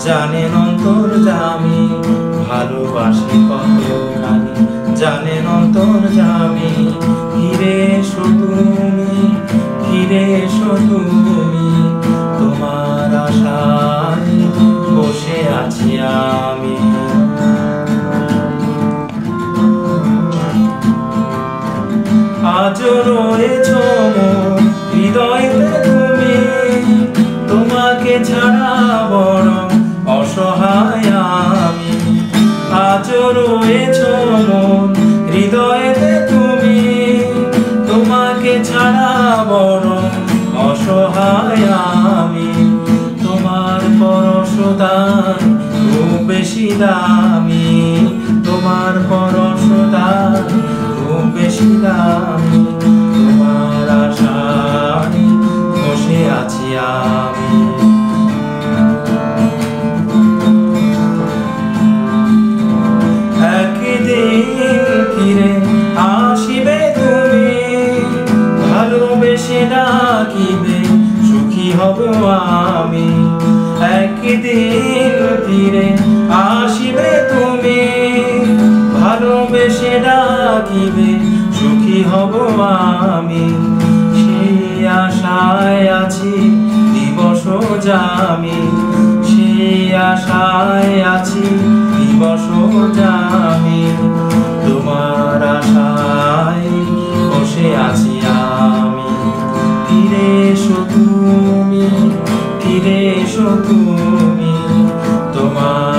জানেন অন্তর্যামী ভালোবাসি কতখানি, জানেন অন্তর্যামী। ফিরে এসো তুমি, ফিরে এসো তুমি, তোমার আশায় বসে আছি আমি। আজও রয়েছ মোর হৃদয়েতে তুমি, তোমাকে ছাড়া বড় অসহায় আমি। আজও রয়েছ মোর হৃদয়েতে তুমি, তোমাকে ছাড়া বড় অসহায় আমি। তোমার পরশদান খুব বেশি দামি, তোমার পরশদান খুব বেশি দামি। তোমার আশায় বসে আছি আমি। একদিন ফিরে আসিবে তুমি, ভালোবেসে ডাকিবে সুখী হব আমি। একদিন ফিরে আসিবে তুমি, ভালোবেসে ডাকিবে সুখী হব আমি। সেই আশায় আছি দিবস যামি, সেই আশায় আছি দিবস যামি। তোমার আশায় বসে আছি আমি। ফিরে এসো তুমি, ফিরে এসো তুমি, তোমার